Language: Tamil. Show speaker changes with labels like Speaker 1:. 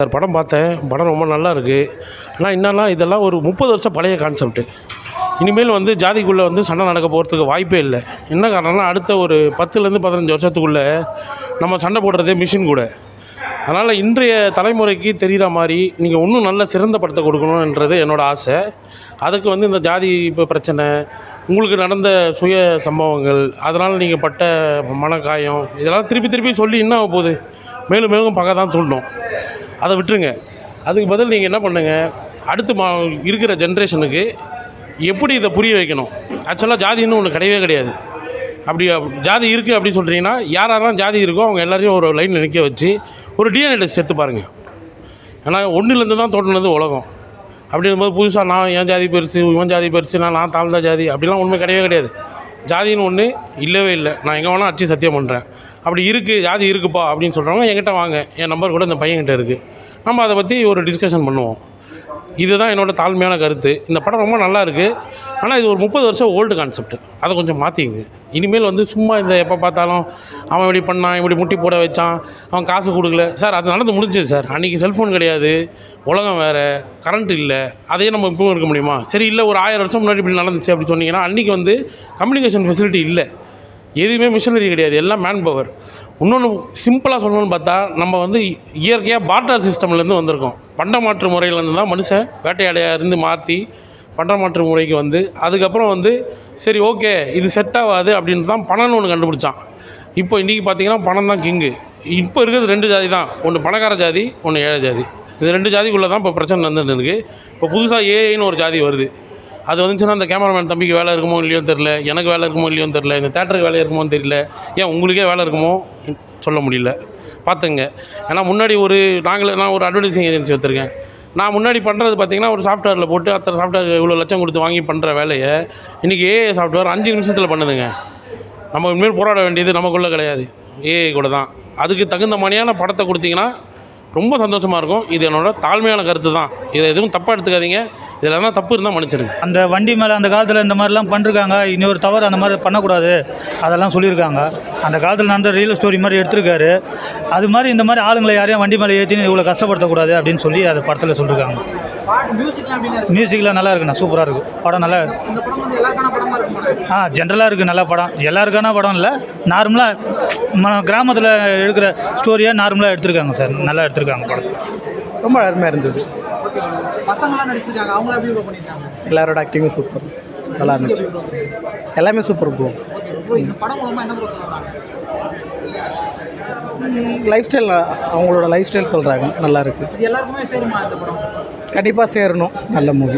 Speaker 1: சார் படம் பார்த்தேன். படம் ரொம்ப நல்லா இருக்குது. ஆனால் என்னன்னா இதெல்லாம் ஒரு 30 வருஷம் பழைய கான்செப்ட்டு. இனிமேல் வந்து ஜாதிக்குள்ளே வந்து சண்டை நடக்க போகிறதுக்கு வாய்ப்பே இல்லை. என்ன காரணம்னா அடுத்த ஒரு 10லேருந்து 15 வருஷத்துக்குள்ளே நம்ம சண்டை போடுறதே மிஷின் கூட. அதனால் இன்றைய தலைமுறைக்கு தெரிகிற மாதிரி நீங்கள் இன்னும் நல்ல சிறந்த படத்தை கொடுக்கணுன்றது என்னோடய ஆசை. அதுக்கு வந்து இந்த ஜாதி இப்போ பிரச்சனை, உங்களுக்கு நடந்த சுய சம்பவங்கள், அதனால் நீங்கள் பட்ட மனக்காயம், இதெல்லாம் திருப்பி திருப்பி சொல்லி என்ன ஆக போகுது? மேலும் மேலும் பகை தான் தூண்டும். அதை விட்டுருங்க. அதுக்கு பதில் நீங்கள் என்ன பண்ணுங்கள், அடுத்து இருக்கிற ஜென்ரேஷனுக்கு எப்படி இதை புரிய வைக்கணும். ஆக்சுவலாக ஜாதின்னு ஒன்று கிடையவே கிடையாது. அப்படி ஜாதி இருக்குது அப்படி சொல்கிறீங்கன்னா யாரெல்லாம் ஜாதி இருக்கோ அவங்க எல்லாரையும் ஒரு லைனில் நிற்க வச்சு ஒரு டிஎன்ஏ டெஸ்ட் எடுத்து பாருங்கள். ஏன்னா ஒன்றுலேருந்து தான் தோன்றினது உலகம். அப்படிங்கும்போது புதுசாக நான் என் ஜாதி பெருசு, இவன் ஜாதி பெருசு, நான் தாழ்ந்த ஜாதி அப்படிலாம் ஒன்றுமே கிடையவே கிடையாது. ஜாதின்னு ஒன்று இல்லவே இல்லை. நான் எங்கே வேணால் அச்சு சத்தியம் பண்ணுறேன். அப்படி இருக்குது, ஜாதி இருக்குப்பா அப்படின்னு சொல்கிறவங்க என்கிட்ட வாங்க. என் நம்பர் கூட இந்த பையன்கிட்ட இருக்குது. நம்ம அதை பற்றி ஒரு டிஸ்கஷன் பண்ணுவோம். இதுதான் என்னோடய தாழ்மையான கருத்து. இந்த படம் ரொம்ப நல்லா இருக்குது. ஆனால் இது ஒரு 30 வருஷம் ஓல்டு கான்செப்ட். அதை கொஞ்சம் மாற்றிங்க. இனிமேல் வந்து சும்மா இந்த எப்போ பார்த்தாலும் அவன் இப்படி பண்ணான், இப்படி முட்டி போட வச்சான், அவன் காசு கொடுக்கல சார், அது நடந்து முடிஞ்சுது சார். அன்றைக்கி செல்ஃபோன் கிடையாது, உலகம் வேறு, கரண்ட் இல்லை. அதையே நம்ம இப்பவும் இருக்க முடியுமா? சரி, இல்லை ஒரு 1000 வருஷம் முன்னாடி இப்படி நடந்துச்சு அப்படி சொன்னீங்கன்னா அன்றைக்கி வந்து கம்யூனிகேஷன் ஃபெசிலிட்டி இல்லை, எதுவுமே மிஷினரி கிடையாது, எல்லாம் மேன் பவர். இன்னொன்று சிம்பிளாக சொல்லணும்னு பார்த்தா நம்ம வந்து இயற்கையாக பார்ட்டர் சிஸ்டம்லேருந்து வந்திருக்கோம். பண்ட மாற்று முறையிலேருந்து தான் மனுஷன் வேட்டையாடையாக இருந்து மாற்றி பண்ட மாற்று முறைக்கு வந்து அதுக்கப்புறம் வந்து சரி ஓகே இது செட் ஆகாது அப்படின்னு தான் பணம்னு ஒன்று கண்டுபிடிச்சான். இப்போ இன்றைக்கி பார்த்தீங்கன்னா பணம் தான் கிங்கு. இப்போ இருக்கிறது 2 ஜாதி தான், ஒன்று பணக்கார ஜாதி, ஒன்று ஏழை ஜாதி. இது 2 ஜாதிக்குள்ளே தான் இப்போ பிரச்சனை நடந்துட்டு இருக்குது. இப்போ புதுசாக ஏஐன்னு ஒரு ஜாதி வருது. அது வந்துச்சுன்னா அந்த கேமராமேன் தம்பிக்கு வேலை இருக்குமோ இல்லையோ தெரில, எனக்கு வேலை இருக்குமோ இல்லையோ தெரில, இந்த தேட்டருக்கு வேலை இருக்குமோன்னு தெரியல, ஏன் உங்களுக்கே வேலை இருக்குமோ சொல்ல முடியல. பார்த்துங்க. ஏன்னா முன்னாடி நான் ஒரு அட்வர்டைஸிங் ஏஜென்சி வச்சுருக்கேன். நான் முன்னாடி பண்ணுறது பார்த்திங்கன்னா ஒரு சாஃப்ட்வேரில் போட்டு அத்தனை சாஃப்ட்வேர் இவ்வளோ லட்சம் கொடுத்து வாங்கி பண்ணுற வேலையை இன்றைக்கி ஏஐ சாஃப்ட்வேர் 5 நிமிஷத்தில் பண்ணுதுங்க. நம்ம இனிமேல் போராட வேண்டியது நமக்குள்ளே கிடையாது, ஏஐ கூட தான். அதுக்கு தகுந்த மாதிரியான படத்தை கொடுத்தீங்கன்னா ரொம்ப சந்தோஷமாக இருக்கும். இது என்னோடய தாழ்மையான கருத்து தான். இதை எதுவும் தப்பாக எடுத்துக்காதீங்க. இதில் எதனா தப்பு இருந்தால் மன்னிச்சிடுங்க.
Speaker 2: அந்த வண்டி மேலே அந்த காலத்தில் இந்த மாதிரிலாம் பண்ணிருக்காங்க, இன்னொரு தவறு அந்த மாதிரி பண்ணக்கூடாது அதெல்லாம் சொல்லியிருக்காங்க. அந்த காலத்தில் நடந்த ரியல் ஸ்டோரி மாதிரி எடுத்திருக்காரு. அது மாதிரி இந்த மாதிரி ஆளுங்களை யாரையும் வண்டி மேலே ஏற்றின்னு இவ்வளோ கஷ்டப்படுத்தக்கூடாது அப்படின்னு சொல்லி அந்த படத்தில் சொல்லியிருக்காங்க. மியூசிக்லாம் நல்லா இருக்குண்ணா, சூப்பராக இருக்குது படம். நல்லா ஜென்ரலாக இருக்குது, நல்ல படம். எல்லாருக்கான படம் இல்லை, நார்மலாக கிராமத்தில் எடுக்கிற ஸ்டோரியாக நார்மலாக எடுத்திருக்காங்க சார். நல்லா எடுத்திருக்காங்க படம்.
Speaker 3: ரொம்ப அருமையாக இருந்தது. எல்லாரோட ஆக்டிங்கும் சூப்பர், நல்லா இருந்துச்சு. எல்லாமே சூப்பர் ப்ரோ. லைஃப் ஸ்டைல், அவங்களோட லைஃப் ஸ்டைல் சொல்கிறாங்க, நல்லா இருக்குது. கண்டிப்பாக சேரணும். நல்ல மூவி.